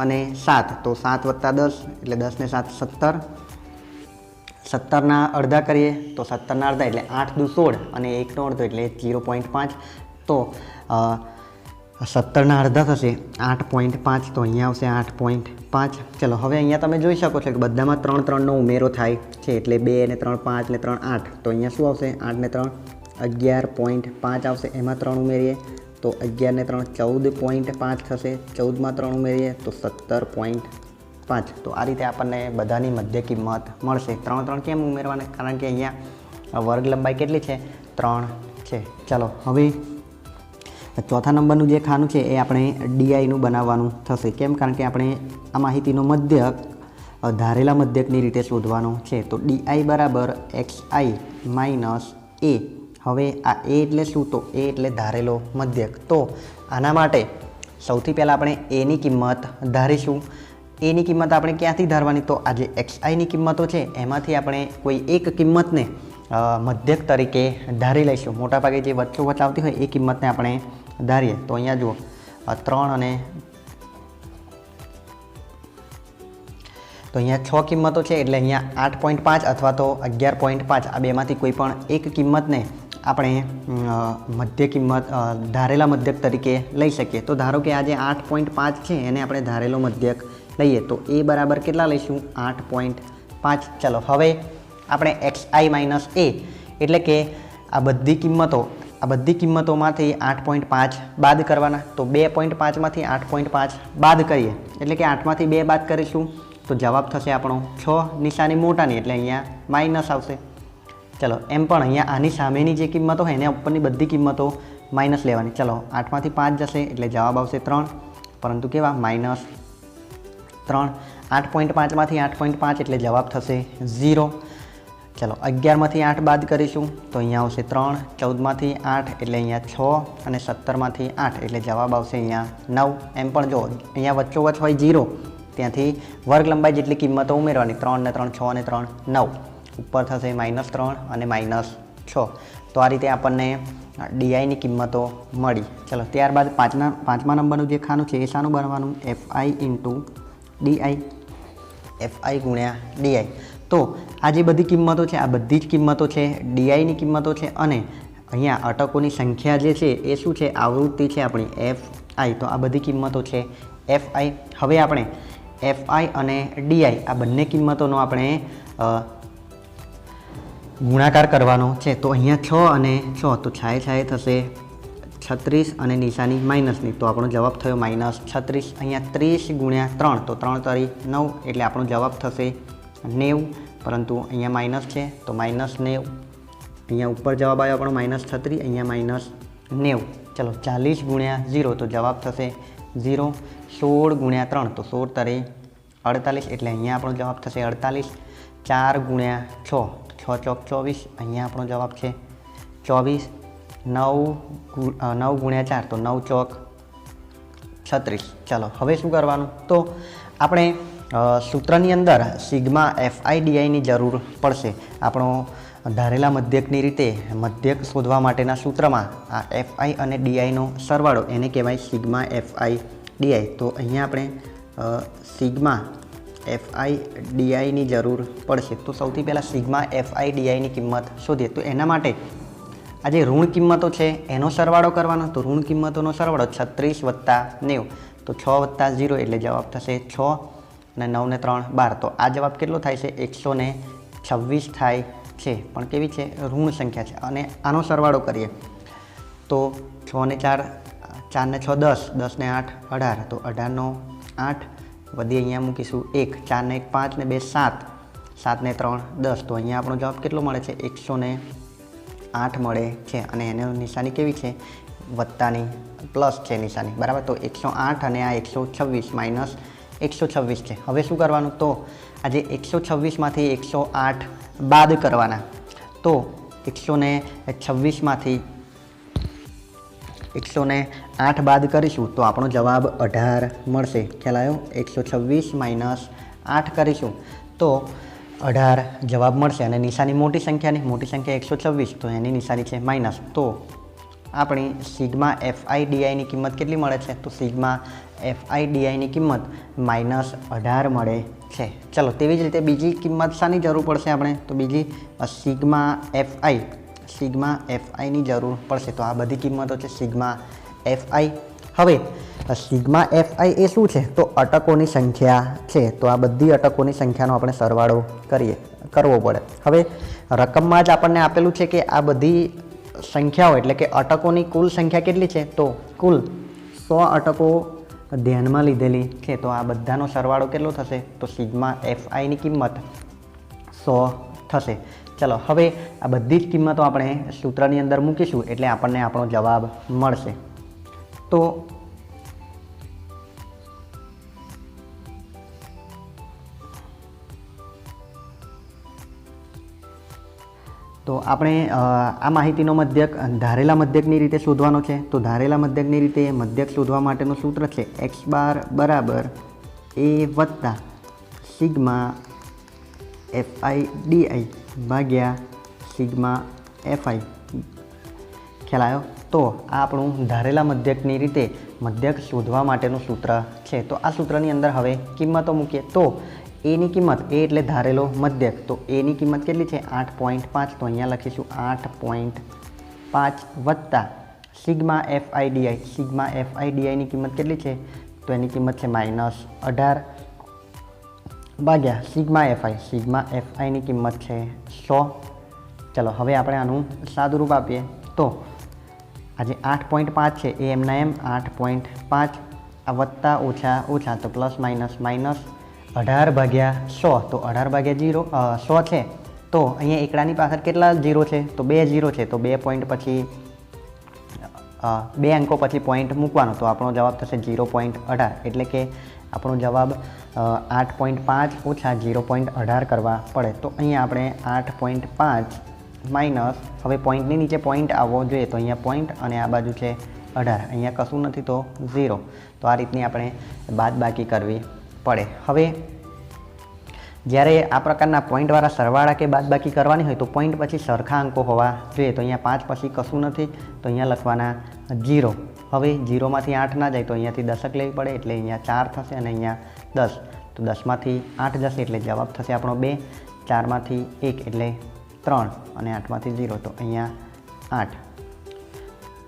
S1: અને 7, તો 7 વત્તા 10 એટલે 10 ને 7 17. 17ના અડધા કરીએ તો 17ના અડધા એટલે 8 દુ 16 અને 1નો અડધો એટલે 0.5. તો 17ના અડધા થશે 8.5. તો અહીંયા આવશે 8.5. ચલો હવે અહીંયા તમે જોઈ શકો છો કે બધામાં 3 3નો ઉમેરો થાય છે એટલે 2 ને 3 5 ને 3 8. તો અહીંયા શું આવશે? 8 ને 3 11.5 આવશે. એમાં 3 ઉમેરીએ તો 11 ને 3 14.5 થશે. 14માં 3 ઉમેરીએ તો 17.5. તો આ રીતે આપણને બધાની મધ્ય કિંમત મળશે. 3 3 કેમ ઉમેરવાના? કારણ કે અહીંયા વર્ગ લંબાઈ કેટલી છે? 3 છે. ચાલો હવે ચોથા નંબરનું જે ખાનું છે એ આપણે ડીઆઈનું બનાવવાનું થશે. કેમ? કારણ કે આપણે આ માહિતીનો મધ્યક ધારેલા મધ્યકની રીતે શોધવાનો છે. તો ડીઆઈ બરાબર xi માઇનસ a. હવે આ a એટલે શું? તો a એટલે ધારેલો મધ્યક. તો આના માટે સૌથી પહેલાં આપણે એની કિંમત ધારીશું. એની કિંમત આપણે ક્યાંથી ધારવાની? તો આ જે xiની કિંમતો છે એમાંથી આપણે કોઈ એક કિંમતને મધ્યક તરીકે ધારી લઈશું. મોટાભાગે જે વચ્ચોવચ્ચ આવતી હોય એ કિંમતને આપણે ધારીએ. તો અહીંયા જુઓ 3 અને તો અહીંયા 6 કિંમતો છે એટલે અહીંયા 8.5 અથવા તો 11.5 આ બેમાંથી કોઈ પણ એક કિંમતને આપણે મધ્ય કિંમત ધારેલા મધ્યક તરીકે લઈ શકીએ. તો ધારો કે આ જે 8.5 છે એને આપણે ધારેલો મધ્યક લઈએ તો એ બરાબર કેટલા લઈશું? 8.5. ચલો હવે આપણે xi માઇનસ a એટલે કે આ બધી કિંમતોમાંથી 8.5 બાદ કરવાના. તો 2.5માંથી 8.5 બાદ કરીએ એટલે કે 8માંથી 2 બાદ કરીશું તો જવાબ થશે આપણો 6. નિશાની મોટાની એટલે અહીંયા માઇનસ આવશે. ચલો એમ પણ અહીંયા આની સામેની જે કિંમતો હોય એને ઉપરની બધી કિંમતો માઇનસ લેવાની. ચલો 8માંથી 5 જશે એટલે જવાબ આવશે 3, પરંતુ કેવા? માઇનસ 3. 8.5માંથી 8.5 એટલે જવાબ થશે 0. ચલો 11માંથી 8 બાદ કરીશું તો અહીંયા આવશે 3. 14માંથી 8 એટલે અહીંયા 6 અને 17માંથી 8 એટલે જવાબ આવશે અહીંયા 9. એમ પણ જો અહીંયા વચ્ચોવચ્ચ હોય 0 ત્યાંથી વર્ગ લંબાઈ જેટલી કિંમતો ઉમેરવાની. 3 ને 3 6 અને 3 9. ઉપર થશે -3 અને -6. તો આ રીતે આપણને ડીઆઈની કિંમતો મળી. ચલો ત્યારબાદ પાંચમા નંબરનું જે ખાનું છે એ શાનું બનવાનું? fi into DI. fi ગુણ્યા ડીઆઈ. તો આ જે બધી કિંમતો છે આ બધી જ કિંમતો છે ડીઆઈની કિંમતો છે અને અહીંયા અટકોની સંખ્યા જે છે એ શું છે? આવૃત્તિ છે આપણી fi. તો આ બધી કિંમતો છે fi. હવે આપણે fi અને ડીઆઈ આ બંને કિંમતોનો આપણે ગુણાકાર કરવાનો છે. તો અહીંયા 6 અને 6 તો છાએ થશે 36 અને નિશાની માઇનસની. તો આપણો જવાબ થયો -36. અહીંયા 30 ગુણ્યા 3 તો 3 તરી 9 એટલે આપણો જવાબ થશે 90. પરંતુ અહીંયા માઇનસ છે તો -90. અહીંયા ઉપર જવાબ આવ્યો આપણો -36, અહીંયા -90. ચલો 40 ગુણ્યા 0 તો જવાબ થશે 0. 16 ગુણ્યા 3 તો 16 તરી 48 એટલે અહીંયા આપણો જવાબ થશે 48. 4 ગુણ્યા 6 6 ચોક 24 અહીંયા આપણો જવાબ છે 24. 9 ગુણ્યા 4 તો 9 ચોક 36. ચલો હવે શું કરવાનું? તો આપણે સૂત્રની અંદર સિગ્મા fi ડીઆઈની જરૂર પડશે. આપણો ધારેલા મધ્યકની રીતે મધ્યક શોધવા માટેના સૂત્રમાં આ એફઆઈ અને ડીઆઈનો સરવાળો એને કહેવાય સિગ્મા એફઆઈ ડીઆઈ. તો અહીંયા આપણે સિગ્મા એફઆઈ ડીઆઈની જરૂર પડશે. તો સૌથી પહેલાં સિગ્મા એફઆઈ ડીઆઈની કિંમત શોધીએ. તો એના માટે આ જે ઋણ કિંમતો છે એનો સરવાળો કરવાનો. તો ઋણ કિંમતોનો સરવાળો 36 + 90. તો 6 + 0 એટલે જવાબ થશે 6 અને 9 ને 3 12. તો આ જવાબ કેટલો થાય છે? 126 થાય છે. પણ કેવી છે? ઋણ સંખ્યા છે. અને આનો સરવાળો કરીએ તો 6 ને 4 4 ને 6 10 10 ને 8 18. તો 18 નો 8 વધી અહીંયા મૂકીશું 1 4 ને 1 5 ને 2 7 7 ને 3 10. તો અહીંયા આપણો જવાબ કેટલો મળે છે? 108 મળે છે. અને એની નિશાની કેવી છે? વત્તાની પ્લસ છે નિશાની, બરાબર. તો 108 અને આ 126 માઇનસ 126 છે. હવે શું કરવાનું? તો આજે 126માંથી 108 બાદ કરવાના. તો 126માંથી 108 બાદ કરીશું તો આપણો જવાબ 18 મળશે. ખ્યાલ આવ્યો? 126 - 8 કરીશું તો 18 જવાબ મળશે. અને નિશાની મોટી સંખ્યા 126, તો એની નિશાની છે માઇનસ. તો આપણી સિગ્મા એફઆઈ ડીઆઈની કિંમત કેટલી મળે છે? તો સિગ્મા એફઆઈ ડીઆઈની કિંમત -18 મળે છે. ચલો, તેવી જ રીતે બીજી કિંમત શાની જરૂર પડશે આપણે? તો બીજી સિગ્મા એફઆઈની જરૂર પડશે. તો આ બધી કિંમતો છે સિગ્મા એફઆઈ. હવે સિગ્મા એફઆઈ એ શું છે? તો અટકોની સંખ્યા છે. તો આ બધી અટકોની સંખ્યાનો આપણે સરવાળો કરવો પડે. હવે રકમમાં જ આપણને આપેલું છે કે આ બધી સંખ્યાઓ એટલે કે અટકોની કુલ સંખ્યા કેટલી છે? તો કુલ 100 અટકો ધ્યાનમાં લીધેલી છે. તો આ બધાનો સરવાળો કેટલો થશે? તો સિગ્મા એફઆઈની કિંમત 100 થશે. ચલો, હવે આ બધી જ કિંમતો આપણે સૂત્રની અંદર મૂકીશું એટલે આપણને આપણો જવાબ મળશે. તો આપણે આ માહિતીનો મધ્યક ધારેલા મધ્યકની રીતે શોધવાનો છે. તો ધારેલા મધ્યકની રીતે મધ્યક શોધવા માટેનું સૂત્ર છે x બાર બરાબર a વત્તા સિગ્મા એફઆઈ ડીઆઈ ભાગ્યા સિગ્મા એફઆઈ. ખ્યાલ આવ્યો? તો આ આપણું ધારેલા મધ્યકની રીતે મધ્યક શોધવા માટેનું સૂત્ર છે. તો આ સૂત્રની અંદર હવે કિંમતો મૂકીએ. તો એની કિંમત, એ એટલે ધારેલો મધ્યક, તો એની કિંમત કેટલી છે? 8.5. તો અહીંયા લખીશું 8.5 વત્તા sigma FI DI. Sigma FI ડીઆઈની કિંમત કેટલી છે? તો એની કિંમત છે -18 ભાગ્યા સિગ્મા એફઆઈ. સિગ્મા એફઆઈની કિંમત છે 100. ચલો, હવે આપણે આનું સાદુરૂપ આપીએ. તો આજે 8.5 છે એ એમના એમ 8.5, આ વત્તા ઓછા તો પ્લસ માઇનસ 18 ભાગ્યા 100. તો 18 ભાગ્યા 100 છે. તો અહીંયા એકડાની પાછળ કેટલા 0 છે? તો 2 0 છે. તો 2 પોઈન્ટ પછી 2 અંકો પછી પોઈન્ટ મૂકવાનો. તો આપણો જવાબ થશે 0.18. એટલે કે આપણો જવાબ 8.5 ઓછા 0.18 કરવા પડે. તો અહીંયા આપણે 8.5 માઇનસ, હવે પોઈન્ટની નીચે પોઈન્ટ આવવો જોઈએ. તો અહીંયા પોઈન્ટ અને આ બાજુ છે 18. અહીંયા કશું નથી તો 0. તો આ રીતની આપણે બાદબાકી કરવી પડે. હવે જ્યારે આ પ્રકારના પોઈન્ટવાળા સરવાળા કે બાદબાકી કરવાની હોય તો પોઈન્ટ પછી સરખા અંકો હોવા જોઈએ. તો અહીંયા 5 પછી કશું નથી, તો અહીંયા લખવાના 0. હવે 0માંથી 8 ના જાય તો અહીંયાથી દશક લેવી પડે, એટલે અહીંયા 4 થશે અને અહીંયા 10. તો 10માંથી 8 જશે એટલે જવાબ થશે આપણો 2. 4માંથી 1 એટલે 3 અને 8માંથી 0, તો અહીંયા 8.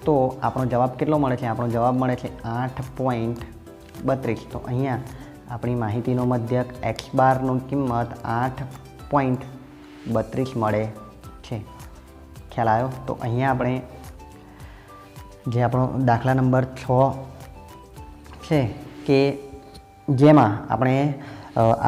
S1: તો આપણો જવાબ કેટલો મળે છે? આપણો જવાબ મળે છે 8.32. તો અહીંયા આપણી માહિતીનો મધ્યક x બારની કિંમત 8.32 મળે છે. ખ્યાલ આવ્યો? તો અહીંયા આપણે જે આપણો દાખલા નંબર 6 છે કે જેમાં આપણે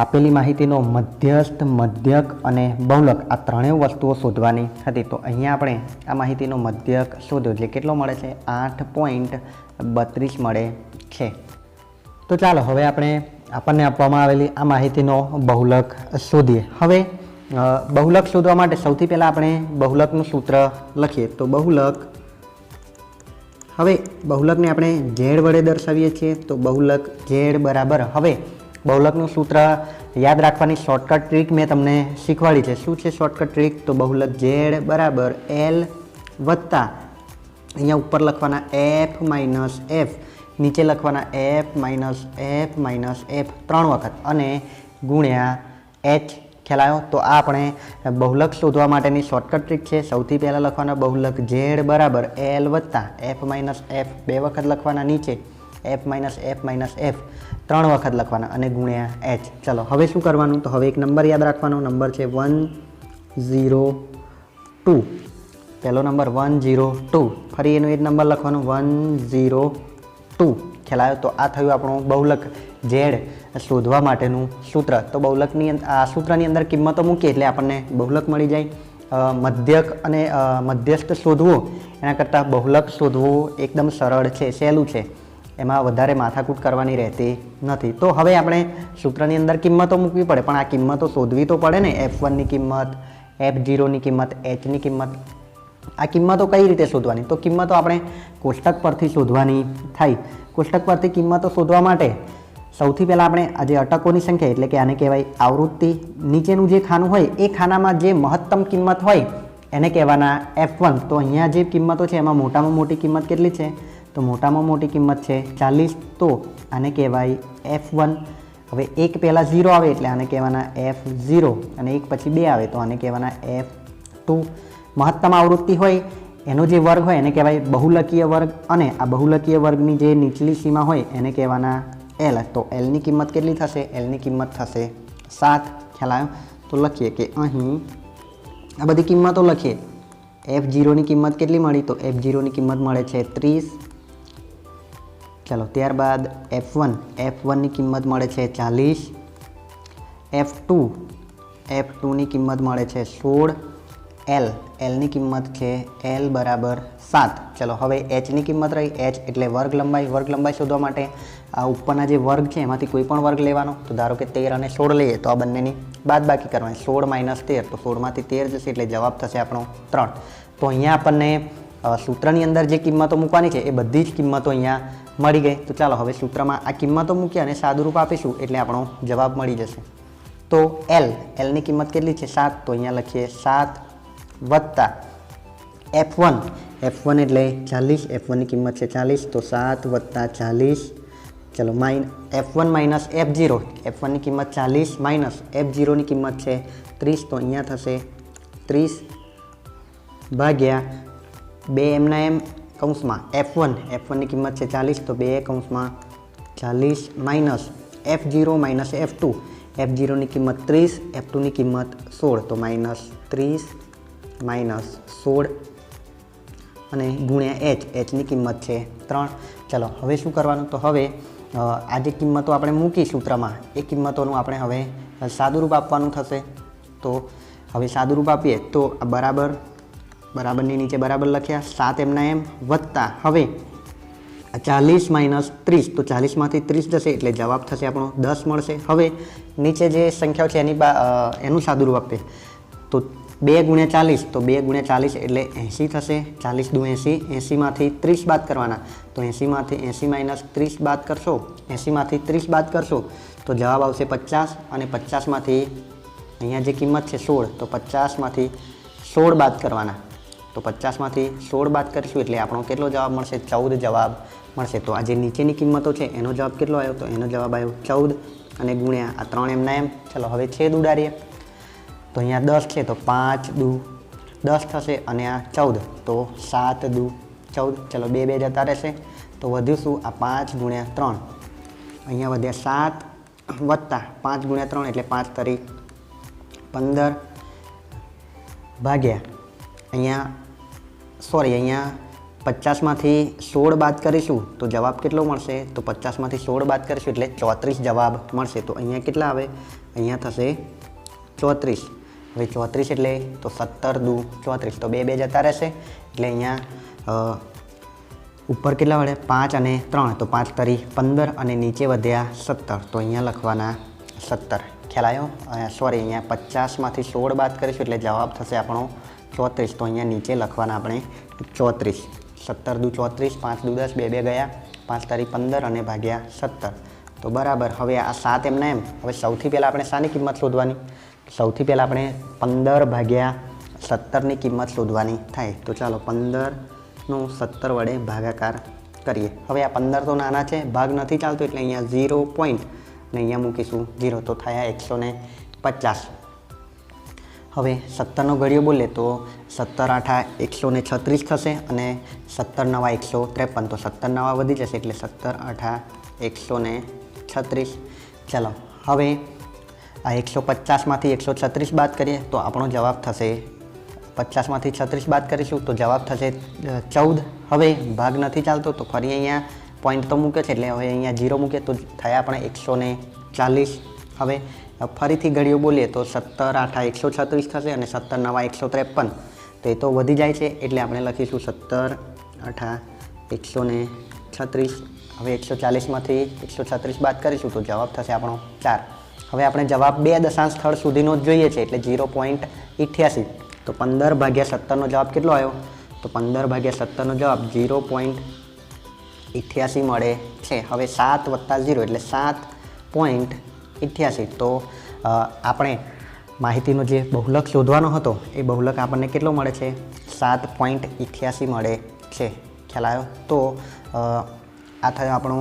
S1: આપેલી માહિતીનો મધ્યસ્થ, મધ્યક અને બહુલક આ ત્રણેય વસ્તુઓ શોધવાની હતી. તો અહીંયા આપણે આ માહિતીનો મધ્યક શોધ્યો, જે કેટલો મળે છે? 8.32 મળે છે. તો ચાલો હવે આપણને આપવામાં આવેલી આ માહિતીનો બહુલક શોધીએ. હવે બહુલક શોધવા માટે સૌથી પહેલાં આપણે બહુલકનું સૂત્ર લખીએ. તો બહુલકને આપણે z વડે દર્શાવીએ છીએ. તો બહુલક z બરાબર, હવે બહુલકનું સૂત્ર યાદ રાખવાની શોર્ટકટ ટ્રીક મેં તમને શીખવાડી છે. શું છે શોર્ટકટ ટ્રીક? તો બહુલક ઝેડ બરાબર એલ વત્તા અહીંયા ઉપર લખવાના એફ માઇનસ એફ, નીચે લખવાના એફ માઇનસ એફ 3 વખત અને ગુણ્યા એચ. ખ્યાલ આવ્યો? તો આ આપણે બહુલક શોધવા માટેની શોર્ટકટ ટ્રીક છે. સૌથી પહેલાં લખવાના બહુલક ઝેડ બરાબર એલ વત્તા એફ માઇનસ એફ 2 વખત લખવાના, નીચે એફ માઇનસ એફ 3 વખત લખવાના અને ગુણ્યા એચ. ચલો હવે શું કરવાનું? તો હવે એક નંબર યાદ રાખવાનો. નંબર છે 102. પહેલો નંબર 102. ફરી એનો એક નંબર લખવાનો 102. ખ્યાલ આવ્યો? તો આ થયું આપણું બહુલક ઝેડ શોધવા માટેનું સૂત્ર. તો બહુલકની આ સૂત્રની અંદર કિંમતો મૂકીએ એટલે આપણને બહુલક મળી જાય. મધ્યક અને મધ્યસ્થ શોધવું એના કરતાં બહુલક શોધવું એકદમ સરળ છે, સહેલું છે. એમાં વધારે માથાકૂટ કરવાની રહેતી નથી. તો હવે આપણે સૂત્રની અંદર કિંમતો મૂકવી પડે, પણ આ કિંમતો શોધવી તો પડે ને. F1ની કિંમત, F0ની કિંમત, Hની કિંમત. આ કિંમતો કઈ રીતે શોધવાની? તો કિંમતો આપણે કોષ્ટક પરથી શોધવાની થાય. કોષ્ટક પરથી કિંમતો શોધવા માટે સૌથી પહેલાં આપણે આ જે અટકોની સંખ્યા એટલે કે આને કહેવાય આવૃત્તિ, નીચેનું જે ખાનું હોય એ ખાનામાં જે મહત્તમ કિંમત હોય એને કહેવાના F1. તો અહીંયા જે કિંમતો છે એમાં મોટામાં મોટી કિંમત કેટલી છે? તો મોટામાં મોટી કિંમત છે 40. તો આને કહેવાય F1. હવે એક પહેલાં 0 આવે એટલે આને કહેવાના F0 અને એક પછી 2 આવે તો આને કહેવાના F2. મહત્તમ આવૃત્તિ હોય એનો જે વર્ગ હોય એને કહેવાય બહુલકીય વર્ગ અને આ બહુલકીય વર્ગની જે નીચલી સીમા હોય એને કહેવાના L. તો Lની કિંમત કેટલી થશે? Lની કિંમત થશે 7. ખ્યાલ આવ્યો? તો લખીએ કે અહીં આ બધી કિંમતો લખીએ. F0ની કિંમત કેટલી મળી? તો F0ની કિંમત મળે છે 30. ચલો ત્યારબાદ F1ની કિંમત મળે છે 40. F2ની કિંમત મળે છે 16. Lની કિંમત છે L બરાબર 7. ચલો હવે Hની કિંમત રહી. H એટલે વર્ગ લંબાઈ શોધવા માટે આ ઉપરના જે વર્ગ છે એમાંથી કોઈ પણ વર્ગ લેવાનો. તો ધારો કે 13 અને 16 લઈએ તો આ બંનેની બાદબાકી કરવાની. 16 માઇનસ 13 તો 16માંથી 13 જશે એટલે જવાબ થશે આપણો 3. તો અહીંયા આપણને સૂત્રની અંદર જે કિંમતો મૂકવાની છે એ બધી જ કિંમતો અહીંયા મળી ગઈ. તો ચાલો હવે સૂત્રમાં આ કિંમતો મૂકી અને સાદુરૂપ આપીશું એટલે આપણો જવાબ મળી જશે. તો Lની કિંમત કેટલી છે? 7. તો અહીંયા લખીએ 7 વત્તા F1 એટલે 40. F1ની કિંમત છે 40. તો 7 વત્તા 40. ચલો F1 માઇનસ F0. F1ની કિંમત 40 માઇનસ F0ની કિંમત છે 30. તો અહીંયા થશે 30 ભાગ્યા 2 એમના એમ કૌંસમાં F1ની કિંમત છે 40. તો 2 કૌંસમાં 40 માઇનસ F0 માઇનસ F2. F0ની કિંમત 30, F2ની કિંમત 16. તો માઇનસ 30 માઇનસ 16 અને ગુણ્યા Hની કિંમત છે 3. ચલો હવે શું કરવાનું? તો હવે આ જે કિંમતો આપણે મૂકી સૂત્રમાં એ કિંમતોનું આપણે હવે સાદુરૂપ આપવાનું થશે. તો હવે સાદુરૂપ આપીએ તો બરાબરની નીચે બરાબર લખ્યા 7 એમના એમ વત્તા હવે 40 માઇનસ 30. તો 40માંથી 30 જશે એટલે જવાબ થશે આપણો 10 મળશે. હવે નીચે જે સંખ્યાઓ છે એનું સાદુરૂપ આપીએ તો 2 ગુણ્યા 40. તો 2 ગુણ્યા 40 એટલે 80 થશે. 40 દુ 80. 80માંથી 30 બાદ કરવાના. તો 80 માઇનસ 30 બાદ કરશો, 80માંથી 30 બાદ કરશો તો જવાબ આવશે 50. અને 50માંથી અહીંયા જે કિંમત છે 16. તો 50માંથી 16 બાદ કરવાના. તો 50માંથી 16 બાદ કરીશું એટલે આપણો કેટલો જવાબ મળશે? 14 જવાબ મળશે. તો આ જે નીચેની કિંમતો છે એનો જવાબ કેટલો આવ્યો? તો એનો જવાબ આવ્યો 14 અને ગુણ્યા આ 3 એમના એમ. ચલો હવે છેદ ઉડાડીએ તો અહીંયા 10 છે તો 5 દુ 10 થશે અને આ 14 તો 7 દુ 14. ચલો 2 જતા રહેશે તો વધ્યું શું? આ 5 ગુણ્યા 3. અહીંયા વધ્યા 7 વત્તા 5 ગુણ્યા 3 એટલે 5 તરી 15 ભાગ્યા અહીંયા 50માંથી 16 બાદ કરીશું તો જવાબ કેટલો મળશે? તો 50માંથી 16 બાદ કરીશું એટલે 34 જવાબ મળશે. તો અહીંયા કેટલા આવે? અહીંયા થશે 34. હવે 34 એટલે તો 17 દુ 34. તો 2 જતા રહેશે એટલે અહીંયા ઉપર કેટલા વળે? 5 અને 3. તો 5 તરી 15 અને નીચે વધ્યા 17. તો અહીંયા લખવાના 17. ખ્યાલ આવ્યો? અહીંયા 50માંથી 16 બાદ કરીશું એટલે જવાબ થશે આપણો 34. તો અહીંયા નીચે લખવાના આપણે 34. 17 દુ 34, 5 દુ 10, 2 ગયા, 5 તારી 15 અને ભાગ્યા 17. તો બરાબર. હવે આ 7 એમના એમ. હવે સૌથી પહેલાં આપણે શાની કિંમત શોધવાની? સૌથી પહેલાં આપણે 15/17ની કિંમત શોધવાની થાય. તો ચાલો 15નો 17 વડે ભાગાકાર કરીએ. હવે આ 15 તો નાના છે, ભાગ નથી ચાલતો એટલે અહીંયા 0 પોઈન્ટ ને અહીંયા મૂકીશું 0, તો થયા 150. હવે 17નો ઘડિયો બોલે તો 17 8 136 થશે અને 17 9 153. તો 17 9 વધી જશે એટલે 17 8 136. ચાલો હવે આ 150માંથી 136 બાદ કરીએ તો આપણો જવાબ થશે 50માંથી 36 બાદ કરીશું તો જવાબ થશે 14. હવે ભાગ નથી ચાલતો તો ફરી અહીંયા પોઈન્ટ તો મૂકે છે એટલે હવે અહીંયા 0 મૂકીએ તો થયા આપણે 140. હવે ફરીથી ઘડીઓ બોલીએ તો 17 8 136 થશે અને 17 9 153. તો એ તો વધી જાય છે એટલે આપણે લખીશું 17 8 136. હવે 140માંથી 136 બાદ કરીશું તો જવાબ થશે આપણો 4. હવે આપણે જવાબ 2 દશાંશ સ્થળ સુધીનો જ જોઈએ છે એટલે 0.88. તો 15/17નો જવાબ કેટલો આવ્યો? તો 15/17નો જવાબ 0.88 મળે છે. હવે 7 + 0 એટલે 7.88. તો આપણે માહિતીનો જે બહુલક શોધવાનો હતો એ બહુલક આપણને કેટલો મળે છે? 7.88 મળે છે. ખ્યાલ આવ્યો? તો આ થયો આપણો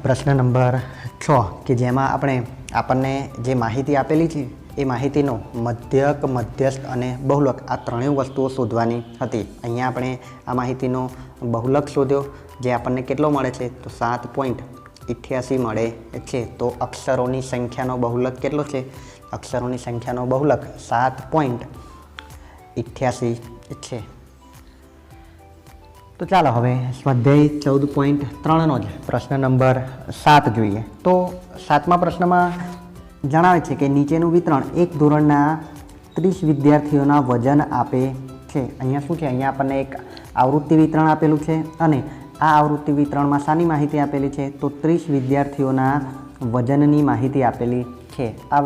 S1: પ્રશ્ન નંબર 6 કે જેમાં આપણને જે માહિતી આપેલી છે એ માહિતીનો મધ્યક, મધ્યસ્થ અને બહુલક આ ત્રણેય વસ્તુઓ શોધવાની હતી. અહીંયા આપણે આ માહિતીનો બહુલક શોધ્યો જે આપણને કેટલો મળે છે? તો 7.88 મળે છે. તો અક્ષરોની સંખ્યાનો બહુલક કેટલો છે? અક્ષરોની સંખ્યાનો બહુલક 7.88 છે. તો ચાલો હવે સ્વાધ્યાય 14.3નો જ પ્રશ્ન નંબર 7 જોઈએ. તો 7મા પ્રશ્નમાં જણાવે છે કે નીચેનું વિતરણ એક ધોરણના 30 વિદ્યાર્થીઓના વજન આપે છે. અહીંયા શું છે? અહીંયા આપણને એક આવૃત્તિ વિતરણ આપેલું છે અને આ આવૃત્તિ વિતરણમાં શાની માહિતી આપેલી છે? તો 30 વિદ્યાર્થીઓના વજનની માહિતી આપેલી છે. આ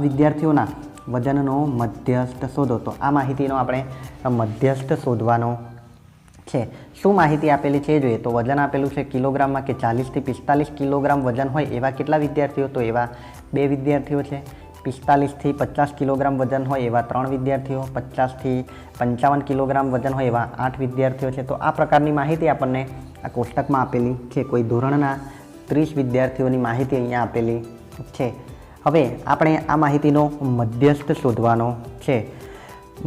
S1: વિદ્યાર્થીઓના વજનનો મધ્યસ્થ શોધો. તો આ માહિતીનો આપણે મધ્યસ્થ શોધવાનો છે. શું માહિતી આપેલી છે જોઈએ. તો વજન આપેલું છે કિલોગ્રામમાં કે 40 થી 45 કિલોગ્રામ વજન હોય એવા કેટલા વિદ્યાર્થીઓ? તો એવા 2 વિદ્યાર્થીઓ છે. 45 થી 50 કિલોગ્રામ વજન હોય એવા 3 વિદ્યાર્થીઓ. 50 થી 55 કિલોગ્રામ વજન હોય એવા 8 વિદ્યાર્થીઓ છે. તો આ પ્રકારની માહિતી આપણને આ કોષ્ટકમાં આપેલી છે. કોઈ ધોરણના 30 વિદ્યાર્થીઓની માહિતી અહીંયા આપેલી છે. હવે આપણે આ માહિતીનો મધ્યસ્થ શોધવાનો છે.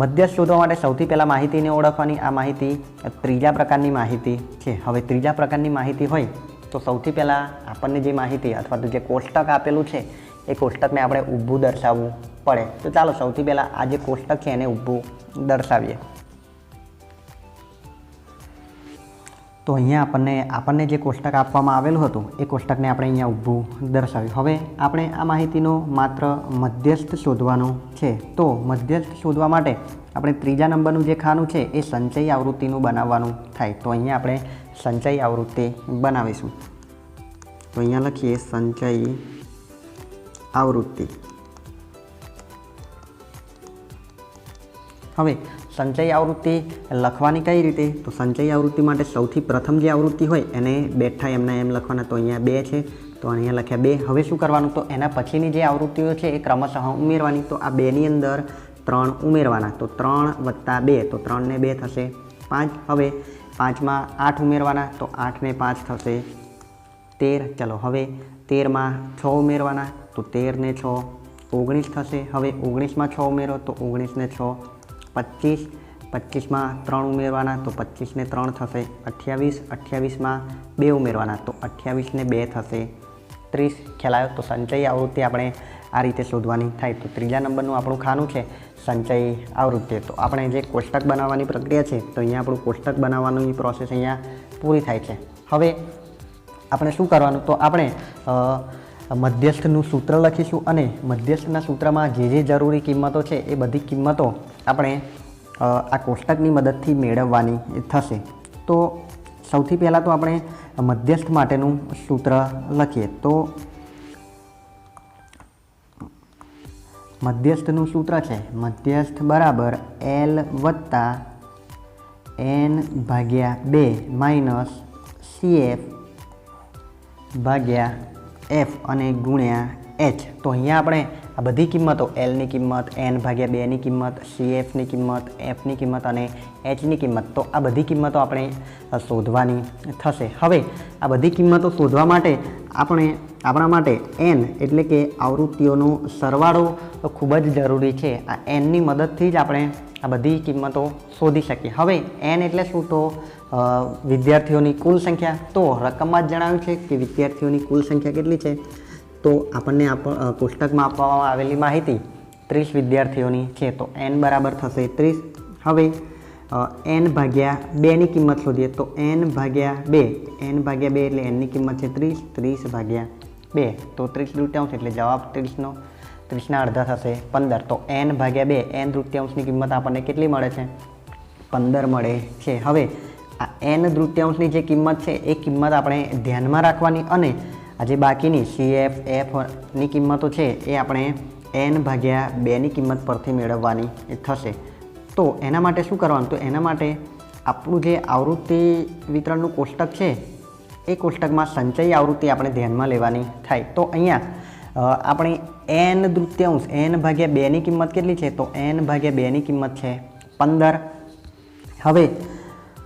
S1: મધ્યસ્થ શોધવા માટે સૌથી પહેલાં માહિતીને ઓળખવાની. આ માહિતી ત્રીજા પ્રકારની માહિતી છે. હવે ત્રીજા પ્રકારની માહિતી હોય તો સૌથી પહેલાં આપણને જે માહિતી અથવા તો જે કોષ્ટક આપેલું છે એ કોષ્ટકને આપણે ઊભું દર્શાવવું પડે. તો ચાલો સૌથી પહેલાં આ જે કોષ્ટક છે એને ઊભું દર્શાવીએ. તો અહીંયા આપણને જે કોષ્ટક આપવામાં આવેલું હતું એ કોષ્ટકને આપણે અહીંયા ઊભું દર્શાવ્યું. હવે આપણે આ માહિતીનો માત્ર મધ્યસ્થ શોધવાનો છે. તો મધ્યસ્થ શોધવા માટે આપણે ત્રીજા નંબરનું જે ખાનું છે એ સંચયી આવૃત્તિનું બનાવવાનું થાય. તો અહીંયા આપણે સંચયી આવૃત્તિ બનાવીશું. તો અહીંયા લખીએ સંચયી આવૃત્તિ. હવે સંચયી આવૃત્તિ લખવાની કઈ રીતે? તો સંચયી આવૃત્તિ માટે સૌથી પ્રથમ જે આવૃત્તિ હોય એને બેઠા એમના એમ લખવાના. તો અહીંયા 2 છે તો અહીંયા લખ્યા 2. હવે શું કરવાનું? તો એના પછીની જે આવૃત્તિઓ છે એ ક્રમશઃ ઉમેરવાની. તો આ 2ની અંદર 3 ઉમેરવાના. તો 3 + 2 તો 3 ને 2 થશે 5. હવે 5માં 8 ઉમેરવાના. તો 8 ને 5 થશે 13. ચલો હવે 13માં 6 ઉમેરવાના. તો 13 ને 6 19 થશે. હવે 19માં 6 ઉમેરો તો 19 ને 6 25. 25માં 3 ઉમેરવાના. તો 25 ને 3 થશે 28. 28માં 2 ઉમેરવાના. તો 28 ને 2 થશે 30. ખ્યાલ આવ્યો? તો સંચયી આવૃત્તિ આપણે આ રીતે શોધવાની થાય. તો ત્રીજા નંબરનું આપણું ખાનું છે સંચયી આવૃત્તિ. તો આપણે જે કોષ્ટક બનાવવાની પ્રક્રિયા છે તો અહીંયા આપણું કોષ્ટક બનાવવાની પ્રોસેસ અહીંયા પૂરી થાય છે. હવે આપણે શું કરવાનું? તો આપણે મધ્યસ્થનું સૂત્ર લખીશું અને મધ્યસ્થના સૂત્રમાં જે જરૂરી કિંમતો છે એ બધી કિંમતો આપણે આ કોષ્ટકની મદદથી મેળવવાની થશે. તો સૌથી પહેલાં તો આપણે મધ્યસ્થ માટેનું સૂત્ર લખીએ. તો મધ્યસ્થનું સૂત્ર છે મધ્યસ્થ બરાબર L + n/2 - CF ભાગ્યા એફ અને ગુણ્યા એચ. તો અહીંયા આપણે આ બધી કિંમતો એલની કિંમત, એન ભાગ્યા 2ની કિંમત, સીએફની કિંમત, એફની કિંમત અને એચની કિંમત, તો આ બધી કિંમતો આપણે શોધવાની થશે. હવે આ બધી કિંમતો શોધવા માટે આપણા માટે એન એટલે કે આવૃત્તિઓનો સરવાળો ખૂબ જ જરૂરી છે. આ એનની મદદથી જ આપણે આ બધી કિંમતો શોધી શકીએ. હવે એન એટલે શું? તો વિદ્યાર્થીઓની કુલ સંખ્યા. તો રકમમાં જ જણાવ્યું છે કે વિદ્યાર્થીઓની કુલ સંખ્યા કેટલી છે? તો આપણને કોષ્ટકમાં આપવામાં આવેલી માહિતી 30 વિદ્યાર્થીઓની છે. તો એન બરાબર થશે 30. હવે એન ભાગ્યા 2ની કિંમત શોધીએ. તો એન ભાગ્યા 2 એટલે એનની કિંમત છે 30. 30 ભાગ્યા 2 તો 30 દૂત્યાંશ એટલે જવાબ 30ના અડધા થશે 15. તો એન ભાગ્યા 2 એન દૂત્યાંશની કિંમત આપણને કેટલી મળે છે? 15 મળે છે. હવે આ એન દૂત્યાંશની જે કિંમત છે એ કિંમત આપણે ધ્યાનમાં રાખવાની અને આ જે બાકીની CF, Fની કિંમતો છે એ આપણે એન ભાગ્યા 2ની કિંમત પરથી મેળવવાની થશે. તો એના માટે શું કરવાનું? તો એના માટે આપણું જે આવૃત્તિ વિતરણનું કોષ્ટક છે એ કોષ્ટકમાં સંચયી આવૃત્તિ આપણે ધ્યાનમાં લેવાની થાય. તો અહીંયા આપણે એન દૂત્યાંશ એન ભાગ્યા 2ની કિંમત કેટલી છે? તો એન ભાગ્યા 2ની કિંમત છે 15. હવે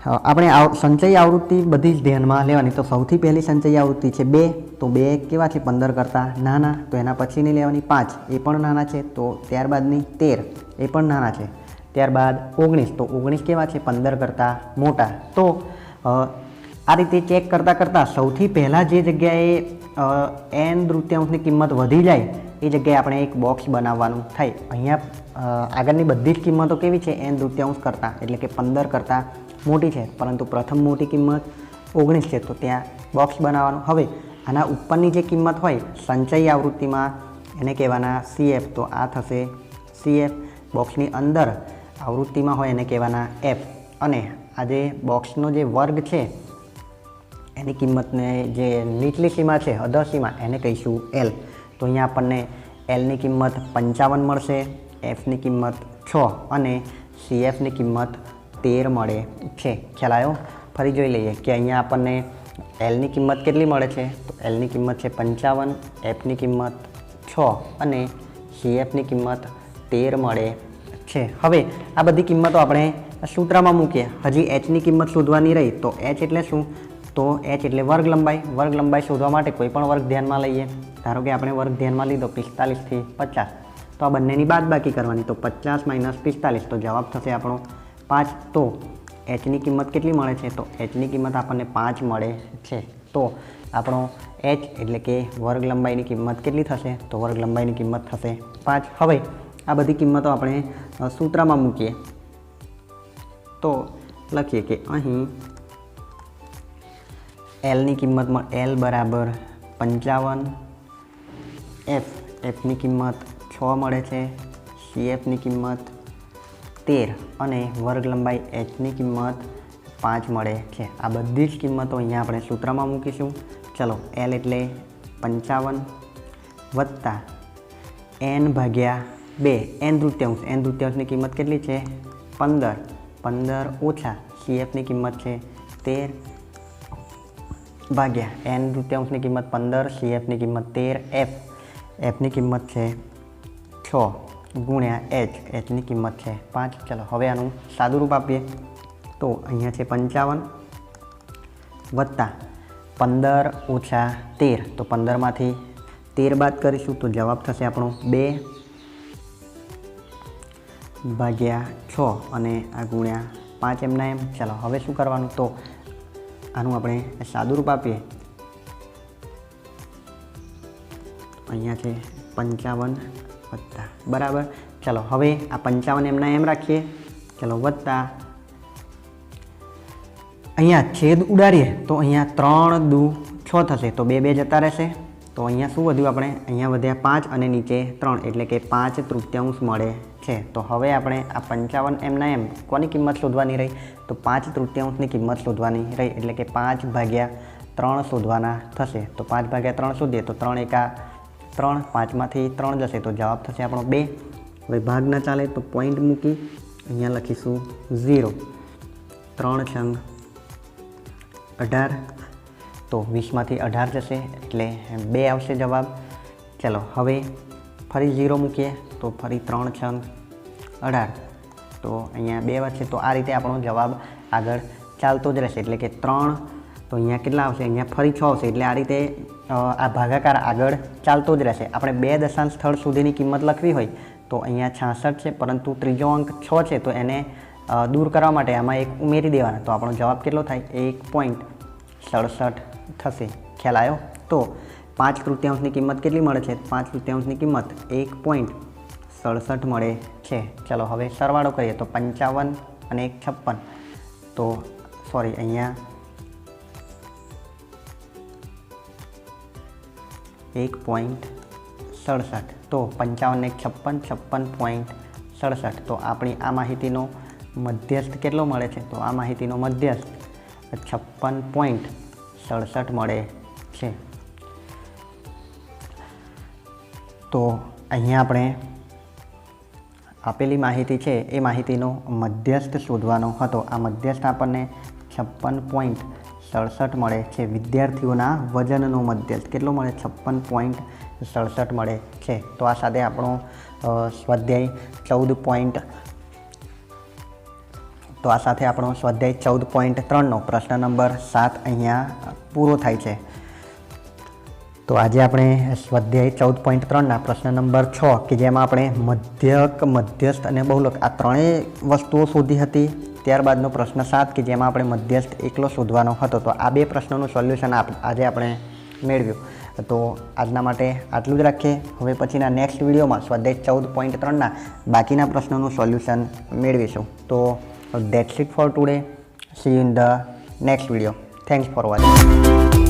S1: આપણે સંચયી આવૃત્તિ બધી જ ધ્યાનમાં લેવાની. તો સૌથી પહેલી સંચયી આવૃત્તિ છે 2. તો 2 કેવા છે? 15 કરતાં નાના. તો એના પછીની લેવાની 5, એ પણ નાના છે. તો ત્યારબાદની 13, એ પણ નાના છે. ત્યારબાદ 19, તો 19 કેવા છે? 15 કરતાં મોટા. તો આ રીતે ચેક કરતાં સૌથી પહેલાં જે જગ્યાએ એન દૂત્યાંશની કિંમત વધી જાય એ જગ્યાએ આપણે એક બોક્સ બનાવવાનું થાય. અહીંયા આગળની બધી જ કિંમતો કેવી છે? એન દૂત્યાંશ કરતાં એટલે કે 15 કરતાં મોટી છે, પરંતુ પ્રથમ મોટી કિંમત 19 છે. તો ત્યાં બોક્સ બનાવવાનું. હવે આના ઉપરની જે કિંમત હોય સંચયી આવૃત્તિમાં એને કહેવાના CF. તો આ થશે CF. બોક્સની અંદર આવૃત્તિમાં હોય એને કહેવાના F. અને આ જે બોક્સનો જે વર્ગ છે એની કિંમતને જે નીચલી સીમા છે અધર સીમા એને કહીશું L. તો અહીંયા આપણને Lની કિંમત 55 મળશે, Fની કિંમત 6 અને CFની કિંમત 13 મળે છે. ખ્યાલ આવ્યો? ફરી જોઈ લઈએ કે અહીંયા આપણને Lની કિંમત કેટલી મળે છે? તો Lની કિંમત છે 55, Fની કિંમત 6 અને CFની કિંમત 13 મળે છે. હવે આ બધી કિંમતો આપણે સૂત્રમાં મૂકીએ. હજી Hની કિંમત શોધવાની રહી. તો H એટલે શું? તો H એટલે વર્ગ લંબાઈ. વર્ગ લંબાઈ શોધવા માટે કોઈ પણ વર્ગ ધ્યાનમાં લઈએ. ધારો કે આપણે વર્ગ ધ્યાનમાં લીધો 45 થી 50. તો આ બંનેની બાદબાકી કરવાની. તો 50 - 45 તો જવાબ થશે આપણો 5. તો Hની કિંમત કેટલી મળે છે? તો Hની કિંમત આપણને 5 મળે છે. તો આપણો H એટલે કે વર્ગ લંબાઈની કિંમત કેટલી થશે? તો વર્ગ લંબાઈની કિંમત થશે 5. હવે આ બધી કિંમતો આપણે સૂત્રમાં મૂકીએ. તો લખીએ કે અહીં Lની કિંમતમાં L બરાબર 55, Fની કિંમત 6 મળે છે, CFની કિંમત 13 અને વર્ગ લંબાઈ Hની કિંમત 5 મળે છે. આ બધી જ કિંમતો અહીંયા આપણે સૂત્રમાં મૂકીશું. ચલો, L એટલે 55 વત્તા N ભાગ્યા 2 N દૂત્યાંશની કિંમત કેટલી છે? 15. 15 ઓછા CFની કિંમત છે 13 ભાગ્યા N દૂત્યાંશની કિંમત 15, CFની કિંમત 13, Fની કિંમત છે 6 ગુણ્યા Hની કિંમત છે 5. ચલો હવે આનું સાદું રૂપ આપીએ. તો અહીંયા છે 55 વત્તા 15 ઓછા 13. તો 15માંથી 13 બાદ કરીશું તો જવાબ થશે આપણો 2 ભાગ્યા 6 અને આ ગુણ્યા 5 એમના એમ. ચાલો હવે શું કરવાનું? તો આનું આપણે સાદું રૂપ આપીએ. અહીંયા છે 55 વત્તા બરાબર. ચાલો હવે આ 55 એમના એમ રાખીએ. ચાલો વત્તા અહીંયા છેદ ઉડાડીએ તો અહીંયા 3 દુ 6 થશે. તો 2 2 જતા રહેશે. તો અહીંયા શું વધ્યું? આપણે અહીંયા વધ્યા 5 અને નીચે 3 એટલે કે 5 તૃતીયાંશ મળે છે. તો હવે આપણે આ 55 એમના એમ કોની કિંમત શોધવાની રહી? તો 5 તૃતીયાંશની કિંમત શોધવાની રહી એટલે કે 5 ભાગ્યા 3 શોધવાના થશે. તો 5 ભાગ્યા 3 શોધીએ તો 3 એકા 3, 5માંથી 3 જશે તો જવાબ થશે આપણો 2. હવે ભાગ ના ચાલે તો પોઈન્ટ મૂકી અહીંયા લખીશું 0. 3 છંગ 18, તો 20માંથી 18 જશે એટલે 2 આવશે જવાબ. ચલો હવે ફરી 0 મૂકીએ તો ફરી 3 6 18 તો અહીંયા 2 વધશે. તો આ રીતે આપણો જવાબ આગળ ચાલતો જ રહેશે એટલે કે 3 તો અહીંયા કેટલા આવશે, અહીંયા ફરી 6 આવશે. એટલે આ રીતે આ ભાગાકાર આગળ ચાલતો જ રહેશે. આપણે 2 દશાંશ સ્થળ સુધીની કિંમત લખવી હોય તો અહીંયા 66 છે, પરંતુ ત્રીજો અંક 6 છે તો એને દૂર કરવા માટે આમાં 1 ઉમેરી દેવાના. તો આપણો જવાબ કેટલો થાય, 1.67 થશે. ખ્યાલ આવ્યો? તો 5/3 કિંમત કેટલી મળે છે, 5/3 કિંમત 1.67 મળે છે. ચલો હવે સરવાળો કરીએ તો 55 અને 1 56 તો સોરી અહીંયા 1.67 તો 55 ને 56 56.67 તો આપણી આ માહિતીનો મધ્યસ્થ કેટલો મળે છે, તો આ માહિતીનો મધ્યસ્થ 56.67 મળે છે. તો અહીંયા આપણે આપેલી માહિતી છે એ માહિતીનો મધ્યસ્થ શોધવાનો હતો. આ મધ્યસ્થ આપણને 56.67 મળે છે. વિદ્યાર્થીઓના વજનનો મધ્યસ્થ કેટલો મળે, 56.67 મળે છે. તો આ સાથે આપણો સ્વાધ્યાય 14.3નો પ્રશ્ન નંબર 7 અહીંયા પૂરો થાય છે. તો આજે આપણે સ્વાધ્યાય 14.3ના પ્રશ્ન નંબર 6 કે જેમાં આપણે મધ્યક, મધ્યસ્થ અને બહુલક આ ત્રણેય વસ્તુઓ શોધી હતી. ત્યારબાદનો પ્રશ્ન 7 કે જેમાં આપણે મધ્યસ્થ એકલો શોધવાનો હતો. તો આ 2 પ્રશ્નોનું સોલ્યુશન આજે આપણે મેળવ્યું. તો આજના માટે આટલું જ રાખીએ. હવે પછીના નેક્સ્ટ વિડીયોમાં સ્વાધ્યાય 14.3ના બાકીના પ્રશ્નોનું સોલ્યુશન મેળવીશું. તો that's it for today. See you in the next video. Thanks for watching.